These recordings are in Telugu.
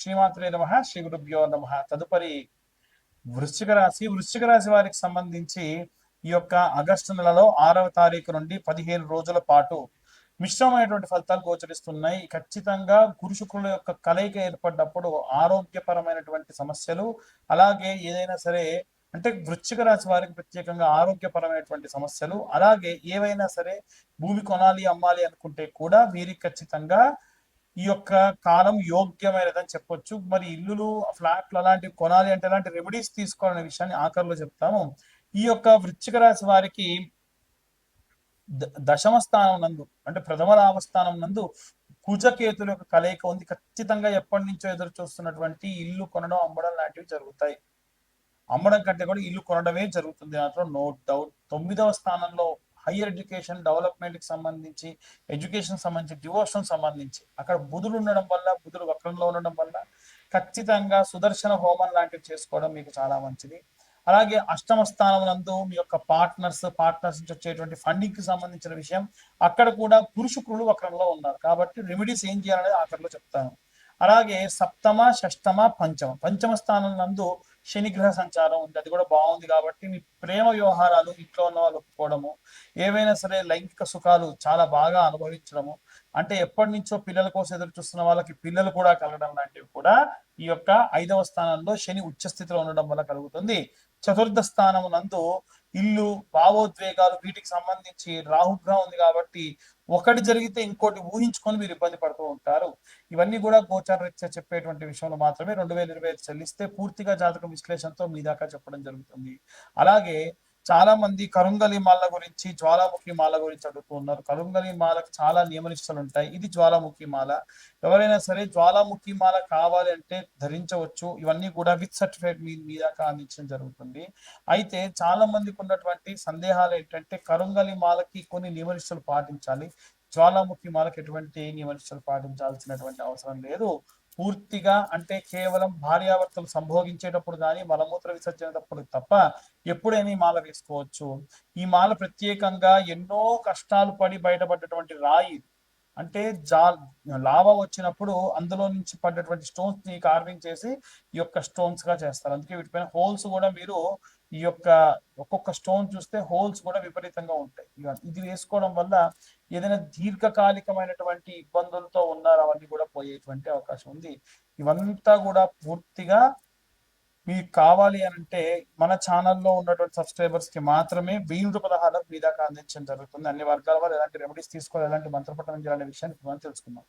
శ్రీమాత్రే నమః, శ్రీ గురుభ్యో నమః. తదుపరి వృశ్చిక రాశి వారికి సంబంధించి ఈ యొక్క ఆగస్టు నెలలో 6వ తారీఖు నుండి 15 రోజుల పాటు మిశ్రమైనటువంటి ఫలితాలు గోచరిస్తున్నాయి. ఖచ్చితంగా గురు శుక్రుల యొక్క కలయిక ఏర్పడినప్పుడు ఆరోగ్యపరమైనటువంటి సమస్యలు, అలాగే ఏదైనా సరే అంటే వృశ్చిక రాశి వారికి ప్రత్యేకంగా ఆరోగ్యపరమైనటువంటి సమస్యలు, అలాగే ఏవైనా సరే భూమి కొనాలి అమ్మాలి అనుకుంటే కూడా వీరికి ఖచ్చితంగా ఈ యొక్క కాలం యోగ్యమైనదని చెప్పొచ్చు. మరి ఇల్లులు, ఫ్లాట్లు అలాంటివి కొనాలి అంటే ఎలాంటి రెమెడీస్ తీసుకోవాలనే విషయాన్ని ఆఖరిలో చెప్తాము. ఈ యొక్క వృశ్చిక రాశి వారికి దశమ స్థానం నందు అంటే ప్రథమ లాభస్థానం నందు కుజకేతుల యొక్క కలయిక ఉంది. ఖచ్చితంగా ఎప్పటి నుంచో ఎదురు చూస్తున్నటువంటి ఇల్లు కొనడం, అమ్మడం లాంటివి జరుగుతాయి. అమ్మడం కంటే కూడా ఇల్లు కొనడమే జరుగుతుంది, మాత్రం నో డౌట్. 9వ స్థానంలో హైయర్ ఎడ్యుకేషన్ డెవలప్మెంట్ కి సంబంధించి, ఎడ్యుకేషన్ సంబంధించి, డివోషన్ సంబంధించి అక్కడ బుధుడు ఉండడం వల్ల, బుధుడు వక్రంలో ఉండడం వల్ల ఖచ్చితంగా సుదర్శన హోమం లాంటివి చేసుకోవడం మీకు చాలా మంచిది. అలాగే అష్టమ స్థానం నందు మీ యొక్క పార్ట్నర్స్ నుంచి వచ్చేటువంటి ఫండింగ్ కి సంబంధించిన విషయం, అక్కడ కూడా గురు శుక్రులు వక్రంలో ఉన్నారు కాబట్టి రెమెడీస్ ఏం చేయాలనేది ఆఖరిలో చెప్తాను. అలాగే సప్తమ, షష్టమ, పంచమ స్థానం నందు శనిగ్రహ సంచారం ఉంది, అది కూడా బాగుంది. కాబట్టి మీ ప్రేమ వ్యవహారాలు, ఇంట్లో ఉన్న వాళ్ళు ఒప్పుకోవడము, ఏవైనా సరే లైంగిక సుఖాలు చాలా బాగా అనుభవించడము, అంటే ఎప్పటి నుంచో పిల్లల కోసం ఎదురు చూస్తున్న వాళ్ళకి పిల్లలు కూడా కలగడం లాంటివి కూడా ఈ యొక్క 5వ స్థానంలో శని ఉచ్చస్థితిలో ఉండడం వల్ల కలుగుతుంది. చతుర్థ స్థానం నందు ఇల్లు, భావోద్వేగాలు, వీటికి సంబంధించి రాహుగ్రహం ఉంది కాబట్టి ఒకటి జరిగితే ఇంకోటి ఊహించుకొని మీరు ఇబ్బంది పడుతూ ఉంటారు. ఇవన్నీ కూడా గోచారరీత్యా చెప్పేటువంటి విషయంలో మాత్రమే 2025 చెల్లిస్తే పూర్తిగా జాతక విశ్లేషణతో మీ దాకా చెప్పడం జరుగుతుంది. అలాగే చాలా మంది కరుంగలి మాల గురించి, జ్వాలాముఖి మాల గురించి అడుగుతూ ఉన్నారు. కరుంగలి మాలకు చాలా నియమనిష్టలు ఉంటాయి, ఇది జ్వాలాముఖి మాల. ఎవరైనా సరే జ్వాలాముఖి మాల కావాలి అంటే ధరించవచ్చు. ఇవన్నీ కూడా విత్ సర్టిఫికేట్ మీ దాకా అందించడం జరుగుతుంది. అయితే చాలా మందికి ఉన్నటువంటి సందేహాలు ఏంటంటే కరుంగలి మాలకి కొన్ని నియమనిష్టలు పాటించాలి, జ్వాలాముఖి మాలకి ఎటువంటి నియమనిష్టలు పాటించాల్సినటువంటి అవసరం లేదు. పూర్తిగా అంటే కేవలం భార్యాభర్తలు సంభోగించేటప్పుడు కానీ, మలమూత్ర విసర్జనప్పుడు తప్ప ఎప్పుడైనా ఈ మాల వేసుకోవచ్చు. ఈ మాల ప్రత్యేకంగా ఎన్నో కష్టాలు పడి బయటపడ్డటువంటి రాయి, అంటే లావా వచ్చినప్పుడు అందులో నుంచి పడ్డటువంటి స్టోన్స్ ని కార్వింగ్ చేసి ఈ యొక్క స్టోన్స్ గా చేస్తారు. అందుకే వీటిపైన హోల్స్ కూడా మీరు ఈ యొక్క ఒక్కొక్క స్టోన్ చూస్తే హోల్స్ కూడా విపరీతంగా ఉంటాయి. ఇది వేసుకోవడం వల్ల ఏదైనా దీర్ఘకాలికమైనటువంటి ఇబ్బందులతో ఉన్నారో అవన్నీ కూడా పోయేటువంటి అవకాశం ఉంది. ఇవంతా కూడా పూర్తిగా మీకు కావాలి అని అంటే మన ఛానల్లో ఉన్నటువంటి సబ్స్క్రైబర్స్ కి మాత్రమే 1000 రూపాయల మీ దాకా అందించడం జరుగుతుంది. అన్ని వర్గాల వాళ్ళు ఎలాంటి రెమెడీస్ తీసుకోవాలి, ఎలాంటి మంత్రపఠనం చేయాలనే విషయాన్ని మనం తెలుసుకుందాం.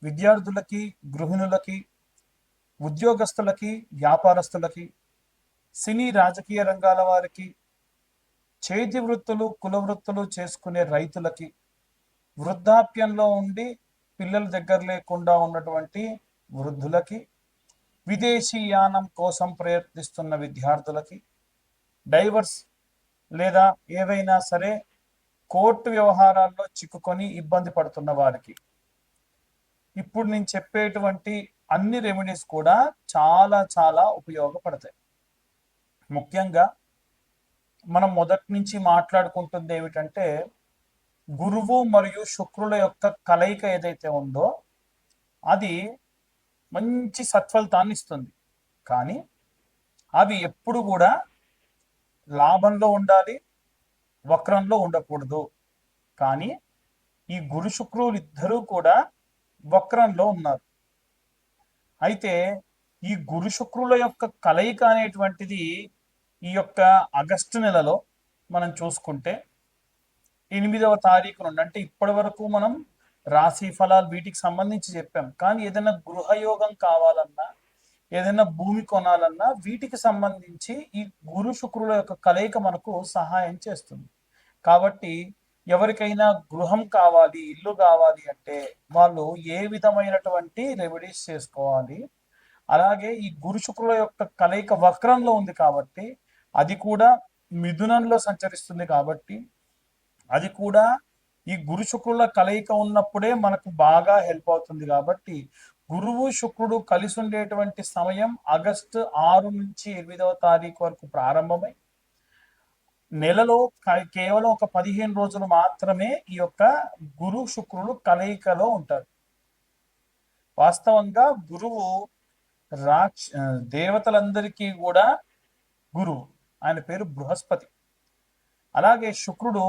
విద్యార్థులకి, గృహిణులకి, ఉద్యోగస్తులకి, వ్యాపారస్తులకి, సినీ రాజకీయ రంగాల వారికి, చేతి వృత్తులు, కుల వృత్తులు చేసుకునే రైతులకి, వృద్ధాప్యంలో ఉండి పిల్లల దగ్గర లేకుండా ఉన్నటువంటి వృద్ధులకి, విదేశీ యానం కోసం ప్రయత్నిస్తున్న విద్యార్థులకి, డైవర్స్ లేదా ఏవైనా సరే కోర్టు వ్యవహారాల్లో చిక్కుకొని ఇబ్బంది పడుతున్న వారికి ఇప్పుడు నేను చెప్పేటువంటి అన్ని రెమెడీస్ కూడా చాలా చాలా ఉపయోగపడతాయి. ముఖ్యంగా మనం మొదటి నుంచి మాట్లాడుకుంటుంది ఏమిటంటే గురువు మరియు శుక్రుల యొక్క కలయిక ఏదైతే ఉందో అది మంచి సత్ఫలితాన్ని ఇస్తుంది. కానీ అవి ఎప్పుడు కూడా లాభంలో ఉండాలి, వక్రంలో ఉండకూడదు. కానీ ఈ గురు శుక్రులు ఇద్దరూ కూడా వక్రంలో ఉన్నారు. అయితే ఈ గురు శుక్రుల యొక్క కలయిక అనేటువంటిది ఈ యొక్క ఆగస్టు నెలలో మనం చూసుకుంటే 8వ తారీఖు నుండి, అంటే ఇప్పటి వరకు మనం రాశి ఫలాలు వీటికి సంబంధించి చెప్పాం. కానీ ఏదైనా గృహయోగం కావాలన్నా, ఏదైనా భూమి కొనాలన్నా వీటికి సంబంధించి ఈ గురు శుక్రుల యొక్క కలయిక మనకు సహాయం చేస్తుంది. కాబట్టి ఎవరికైనా గృహం కావాలి, ఇల్లు కావాలి అంటే వాళ్ళు ఏ విధమైనటువంటి రెమెడీస్ చేసుకోవాలి, అలాగే ఈ గురు శుక్రుల యొక్క కలయిక వక్రంలో ఉంది కాబట్టి అది కూడా మిథునంలో సంచరిస్తుంది కాబట్టి అది కూడా ఈ గురు శుక్రుల కలయిక ఉన్నప్పుడే మనకు బాగా హెల్ప్ అవుతుంది. కాబట్టి గురువు శుక్రుడు కలిసి ఉండేటువంటి సమయం ఆగస్టు 6 నుంచి 8వ తారీఖు వరకు ప్రారంభమై నెలలో కేవలం ఒక 15 రోజులు మాత్రమే ఈ యొక్క గురు శుక్రులు కలయికలో ఉంటారు. వాస్తవంగా గురువు దేవతలందరికీ కూడా గురువు, ఆయన పేరు బృహస్పతి. అలాగే శుక్రుడు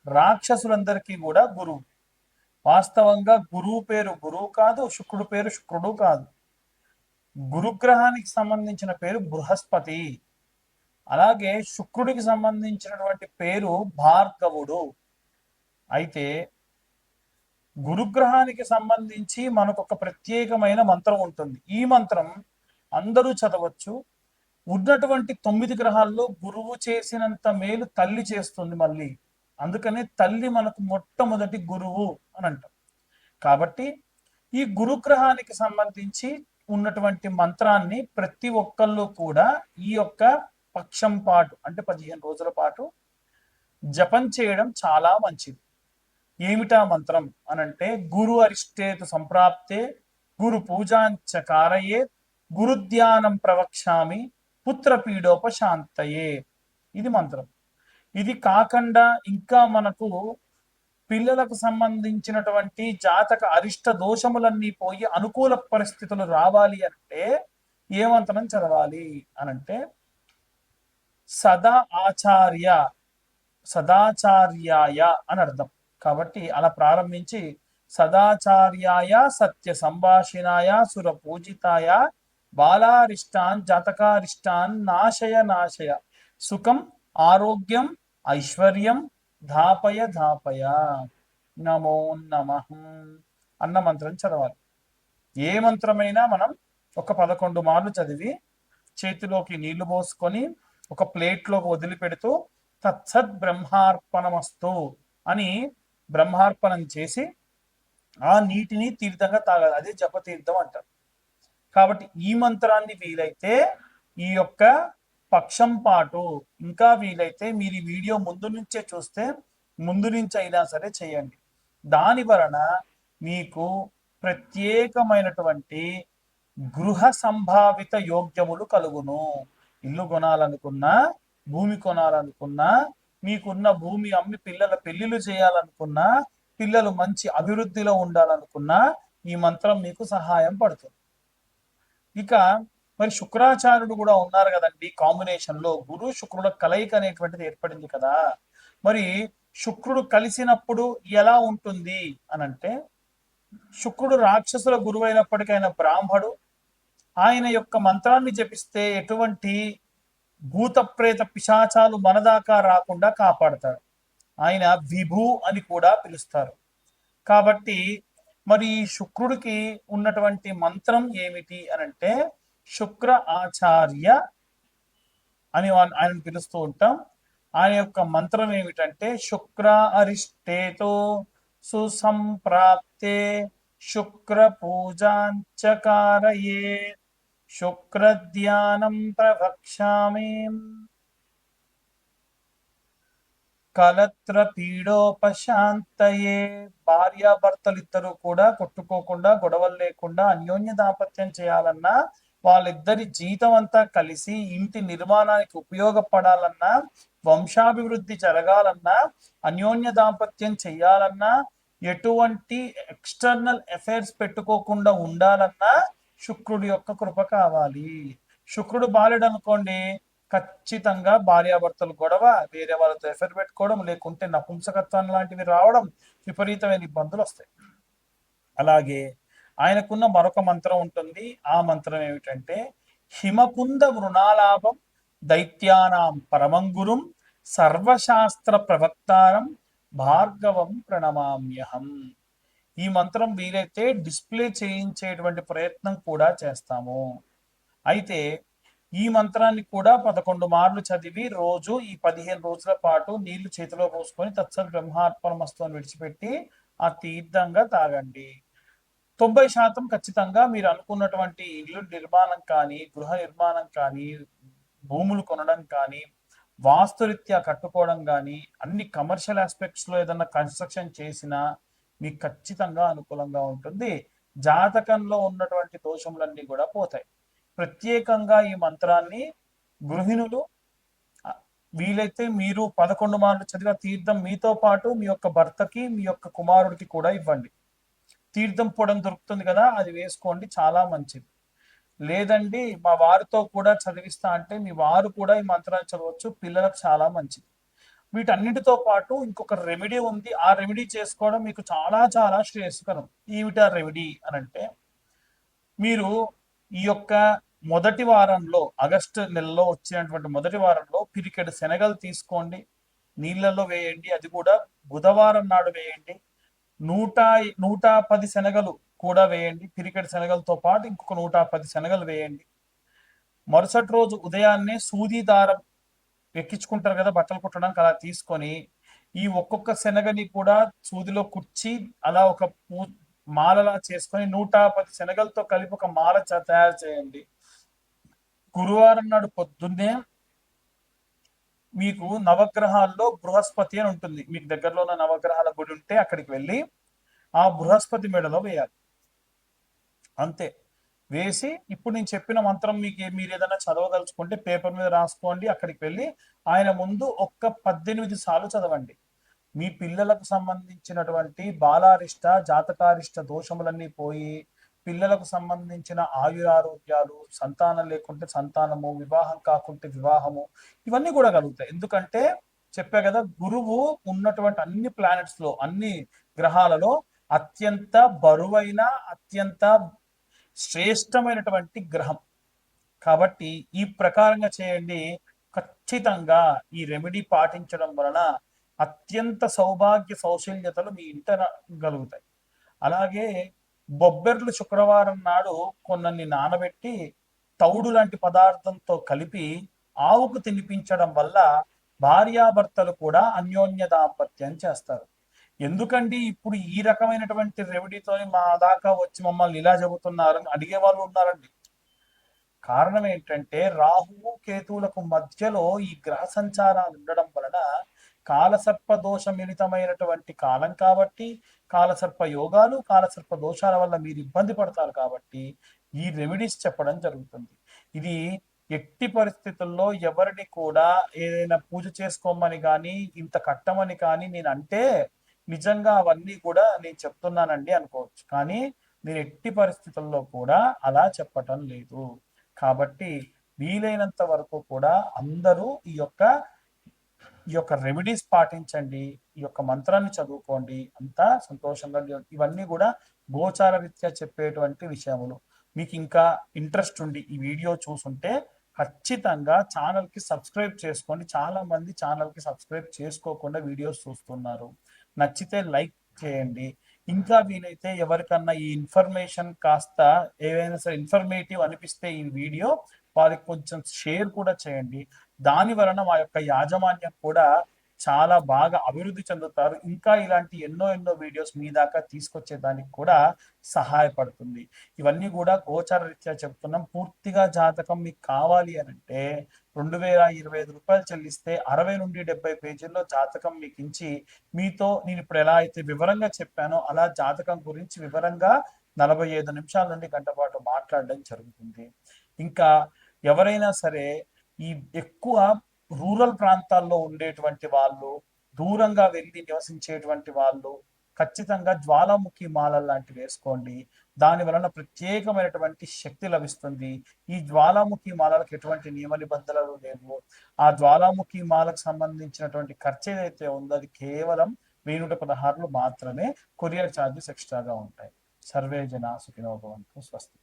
రాక్షసులందరికీ కూడా గురువు. వాస్తవంగా గురువు పేరు గురువు కాదు, శుక్రుడు పేరు శుక్రుడు కాదు. గురుగ్రహానికి సంబంధించిన పేరు బృహస్పతి. అలాగే శుక్రుడికి సంబంధించినటువంటి పేరు భార్గవుడు. అయితే గురుగ్రహానికి సంబంధించి మనకు ఒక ప్రత్యేకమైన మంత్రం ఉంటుంది. ఈ మంత్రం అందరూ చదవచ్చు. ఉన్నటువంటి 9 గ్రహాల్లో గురువు చేసినంత మేలు తల్లి చేస్తుంది మళ్ళీ. అందుకనే తల్లి మనకు మొట్టమొదటి గురువు అని అంటాం. కాబట్టి ఈ గురుగ్రహానికి సంబంధించి ఉన్నటువంటి మంత్రాన్ని ప్రతి ఒక్కళ్ళు కూడా ఈ యొక్క పక్షం పాటు అంటే 15 రోజుల పాటు జపం చేయడం చాలా మంచిది. ఏమిటా మంత్రం అనంటే, గురు అరిష్టేతు సంప్రాప్తే గురు పూజాంచ కారయే గురుధ్యానం ప్రవక్ష్యామి పుత్రపీడోపశాంతయే. ఇది మంత్రం. ఇది కాకుండా ఇంకా మనకు పిల్లలకు సంబంధించినటువంటి జాతక అరిష్ట దోషములన్నీ పోయి అనుకూల పరిస్థితులు రావాలి అంటే ఏ మంత్రం చదవాలి అనంటే, సదాచార్యాయ అని అర్థం. కాబట్టి అలా ప్రారంభించి సదాచార్యాయ సత్య సంభాషిణాయ సుర పూజితాయ బాలారిష్టాన్ జాతకారిష్టాన్ నాశయ సుఖం ఆరోగ్యం ఐశ్వర్యం ధాపయ నమో నమః అన్న మంత్రం చదవాలి. ఏ మంత్రమైనా మనం ఒక 11 మార్లు చదివి చేతిలోకి నీళ్లు పోసుకొని ఒక ప్లేట్లోకి వదిలిపెడుతూ తత్సత్ బ్రహ్మార్పణమస్తు అని బ్రహ్మార్పణం చేసి ఆ నీటిని తీర్థంగా తాగాలి. అదే జపతీర్థం అంటారు. కాబట్టి ఈ మంత్రాన్ని వీలైతే ఈ యొక్క పక్షం పాటు, ఇంకా వీలైతే మీరు ఈ వీడియో ముందు నుంచే చూస్తే ముందు నుంచి అయినా సరే చేయండి. దాని వలన మీకు ప్రత్యేకమైనటువంటి గృహ సంభావిత యోగ్యములు కలుగును. ఇల్లు కొనాలనుకున్నా, భూమి కొనాలనుకున్నా, మీకున్న భూమి అమ్మి పిల్లల పెళ్లిళ్ళు చేయాలనుకున్నా, పిల్లలు మంచి అభివృద్ధిలో ఉండాలనుకున్నా ఈ మంత్రం మీకు సహాయం పడుతుంది. ఇక మరి శుక్రాచార్యుడు కూడా ఉన్నారు కదండి. కాంబినేషన్ లో గురు శుక్రుల కలయిక అనేటువంటిది ఏర్పడింది కదా. మరి శుక్రుడు కలిసినప్పుడు ఎలా ఉంటుంది అనంటే, శుక్రుడు రాక్షసుల గురువు అయినప్పటికీ ఆయన బ్రాహ్మడు. ఆయన యొక్క మంత్రాన్ని జపిస్తే ఎటువంటి భూత ప్రేత పిశాచాలు మనదాకా రాకుండా కాపాడతాడు. ఆయన విభు అని కూడా పిలుస్తారు. కాబట్టి మరి శుక్రుడికి ఉన్నటువంటి మంత్రం ఏమిటి అనంటే, శుక్ర ఆచార్య అని ఆయనను పిలుస్తూ ఉంటాం. ఆయన యొక్క మంత్రం ఏమిటంటే, శుక్ర అరిష్టేతో సుసంప్రాప్తే శుక్ర పూజాంచకారయే శుక్రధ్యానం ప్రవక్ష్యామి కలత్ర పీడోపశాంతయే. భార్యాభర్తలు ఇద్దరు కూడా కొట్టుకోకుండా, గొడవలు లేకుండా అన్యోన్య దాంపత్యం చేయాలన్నా, వాళ్ళిద్దరి జీతం అంతా కలిసి ఇంటి నిర్మాణానికి ఉపయోగపడాలన్నా, వంశాభివృద్ధి జరగాలన్నా, అన్యోన్య దాంపత్యం చేయాలన్నా, ఎటువంటి ఎక్స్టర్నల్ అఫైర్స్ పెట్టుకోకుండా ఉండాలన్నా శుక్రుడి యొక్క కృప కావాలి. శుక్రుడు బాలేడు అనుకోండి, ఖచ్చితంగా భార్యాభర్తలు గొడవ, వేరే వాళ్ళతో ఎఫైర్ పెట్టుకోవడం, లేకుంటే నపుంసకత్వం లాంటివి రావడం, విపరీతమైన ఇబ్బందులు వస్తాయి. అలాగే ఆయనకున్న మరొక మంత్రం ఉంటుంది. ఆ మంత్రం ఏమిటంటే, హిమకుంద వృణాలాభం దైత్యానాం పరమంగురుం సర్వశాస్త్ర ప్రవక్తారం భార్గవం ప్రణమామ్యహం. ఈ మంత్రం వీలైతే డిస్ప్లే చేయించేటువంటి ప్రయత్నం కూడా చేస్తాము. అయితే ఈ మంత్రాన్ని కూడా 11 మార్లు చదివి రోజు ఈ 15 రోజుల పాటు నీళ్లు చేతిలో పోసుకొని తత్సత్ బ్రహ్మార్పణమస్తు అని విడిచిపెట్టి ఆ తీర్థంగా తాగండి. 90% ఖచ్చితంగా మీరు అనుకున్నటువంటి ఇల్లు నిర్మాణం కానీ, గృహ నిర్మాణం కానీ, భూములు కొనడం కానీ, వాస్తురీత్యా కట్టుకోవడం కానీ, అన్ని కమర్షియల్ ఆస్పెక్ట్స్ లో ఏదన్నా కన్స్ట్రక్షన్ చేసినా మీకు ఖచ్చితంగా అనుకూలంగా ఉంటుంది. జాతకంలో ఉన్నటువంటి దోషములన్నీ కూడా పోతాయి. ప్రత్యేకంగా ఈ మంత్రాన్ని గృహిణులు వీలైతే మీరు 11 మార్లు చదివిన తీర్థం మీతో పాటు మీ యొక్క భర్తకి, మీ యొక్క కుమారుడికి కూడా ఇవ్వండి. తీర్థం పొడం దొరుకుతుంది కదా, అది వేసుకోండి, చాలా మంచిది. లేదండి మా వారితో కూడా చదివిస్తా అంటే మీ వారు కూడా ఈ మంత్రాన్ని చదవచ్చు, పిల్లలకు చాలా మంచిది. వీటన్నిటితో పాటు ఇంకొక రెమెడీ ఉంది, ఆ రెమెడీ చేసుకోవడం మీకు చాలా చాలా శ్రేయస్కరం. ఏమిటా రెమెడీ అని అంటే, మీరు ఈ యొక్క మొదటి వారంలో, ఆగస్టు నెలలో వచ్చినటువంటి మొదటి వారంలో పిరికెడు శనగలు తీసుకోండి, నీళ్ళల్లో వేయండి, అది కూడా బుధవారం నాడు వేయండి. 110 శనగలు కూడా వేయండి, పిరికెడు శనగలతో పాటు ఇంకొక 110 శనగలు వేయండి. మరుసటి రోజు ఉదయాన్నే సూది దారం ఎక్కించుకుంటారు కదా బట్టలు కుట్టడానికి, అలా తీసుకొని ఈ ఒక్కొక్క శనగని కూడా సూదిలో కుర్చి అలా ఒక మాలలా చేసుకొని 110 శనగలతో కలిపి ఒక మాల తయారు చేయండి. గురువారం నాడు పొద్దున్నే మీకు నవగ్రహాల్లో బృహస్పతి అని ఉంటుంది, మీకు దగ్గరలో ఉన్న నవగ్రహాల గుడి ఉంటే అక్కడికి వెళ్ళి ఆ బృహస్పతి మెడలో వేయాలి. అంతే. వేసి ఇప్పుడు నేను చెప్పిన మంత్రం మీరు ఏదైనా చదవదలుచుకుంటే పేపర్ మీద రాసుకోండి, అక్కడికి వెళ్ళి ఆయన ముందు ఒక్క 18 సార్లు చదవండి. మీ పిల్లలకు సంబంధించినటువంటి బాలారిష్ట జాతకారిష్ట దోషములన్నీ పోయి, పిల్లలకు సంబంధించిన ఆయురారోగ్యాలు, సంతానం లేకుంటే సంతానము, వివాహం కాకుంటే వివాహము, ఇవన్నీ కూడా కలుగుతాయి. ఎందుకంటే చెప్పా కదా, గురువు ఉన్నటువంటి అన్ని ప్లానెట్స్ లో, అన్ని గ్రహాలలో అత్యంత బరువైన, అత్యంత శ్రేష్టమైనటువంటి గ్రహం. కాబట్టి ఈ ప్రకారంగా చేయండి. ఖచ్చితంగా ఈ రెమెడీ పాటించడం వలన అత్యంత సౌభాగ్య సౌశల్యతలు మీ ఇంట కలుగుతాయి. అలాగే బొబ్బెర్లు శుక్రవారం నాడు కొన్ని నానబెట్టి తౌడు లాంటి పదార్థంతో కలిపి ఆవుకు తినిపించడం వల్ల భార్యాభర్తలు కూడా అన్యోన్య దాంపత్యం చేస్తారు. ఎందుకండి ఇప్పుడు ఈ రకమైనటువంటి రెమెడీతో మా దాకా వచ్చి మమ్మల్ని ఇలా చెబుతున్నారని అడిగే వాళ్ళు ఉన్నారండి. కారణం ఏంటంటే రాహువు కేతువులకు మధ్యలో ఈ గ్రహ సంచారాలు ఉండడం వలన కాలసర్ప దోష మిళితమైనటువంటి కాలం కాబట్టి, కాలసర్ప యోగాలు, కాలసర్ప దోషాల వల్ల మీరు ఇబ్బంది పడతారు కాబట్టి ఈ రెమెడీస్ చెప్పడం జరుగుతుంది. ఇది ఎట్టి పరిస్థితుల్లో ఎవరిని కూడా ఏదైనా పూజ చేసుకోమని కానీ, ఇంత కట్టమని కానీ నేను అంటే నిజంగా అవన్నీ కూడా నేను చెప్తున్నానండి అనుకోవచ్చు, కానీ నేను ఎట్టి పరిస్థితుల్లో కూడా అలా చెప్పటం లేదు. కాబట్టి వీలైనంత వరకు కూడా అందరూ ఈ యొక్క రెమెడీస్ పాటించండి, ఈ యొక్క మంత్రాన్ని చదువుకోండి, అంతా సంతోషంగా. ఇవన్నీ కూడా గోచార రీత్యా చెప్పేటువంటి విషయములు. మీకు ఇంకా ఇంట్రెస్ట్ ఉండి ఈ వీడియో చూసుంటే ఖచ్చితంగా ఛానల్కి సబ్స్క్రైబ్ చేసుకోండి. చాలా మంది ఛానల్కి సబ్స్క్రైబ్ చేసుకోకుండా వీడియోస్ చూస్తున్నారు. నచ్చితే లైక్ చేయండి. ఇంకా వీలైతే ఎవరికన్నా ఈ ఇన్ఫర్మేషన్ కాస్త ఏవైనా సరే ఇన్ఫర్మేటివ్ అనిపిస్తే ఈ వీడియో వారికి కొంచెం షేర్ కూడా చేయండి. దాని వలన మా యొక్క యాజమాన్యం కూడా చాలా బాగా అభివృద్ధి చెందుతారు. ఇంకా ఇలాంటి ఎన్నో ఎన్నో వీడియోస్ మీ దాకా తీసుకొచ్చేదానికి కూడా సహాయపడుతుంది. ఇవన్నీ కూడా గోచార రీత్యా చెప్తున్నాం. పూర్తిగా జాతకం మీకు కావాలి అని అంటే 2025 రూపాయలు చెల్లిస్తే 60 నుండి 70 పేజీల్లో జాతకం మీకు ఇచ్చి, మీతో నేను ఇప్పుడు ఎలా అయితే వివరంగా చెప్పానో అలా జాతకం గురించి వివరంగా 45 నిమిషాల నుండి గంట పాటు మాట్లాడడం జరుగుతుంది. ఇంకా ఎవరైనా సరే ఈ ఎక్కువ రూరల్ ప్రాంతాల్లో ఉండేటువంటి వాళ్ళు, దూరంగా వెళ్ళి నివసించేటువంటి వాళ్ళు ఖచ్చితంగా జ్వాలాముఖి మాల లాంటివి వేసుకోండి. దాని వలన ప్రత్యేకమైనటువంటి శక్తి లభిస్తుంది. ఈ జ్వాలాముఖి మాలలకు ఎటువంటి నియమ నిబంధనలు లేవు. ఆ జ్వాలాముఖి మాలకు సంబంధించినటువంటి ఖర్చు ఏదైతే ఉందో అది కేవలం 1116 మాత్రమే. కొరియర్ ఛార్జెస్ ఎక్స్ట్రాగా ఉంటాయి. సర్వే జన సుఖినో భవంతు. స్వస్తి.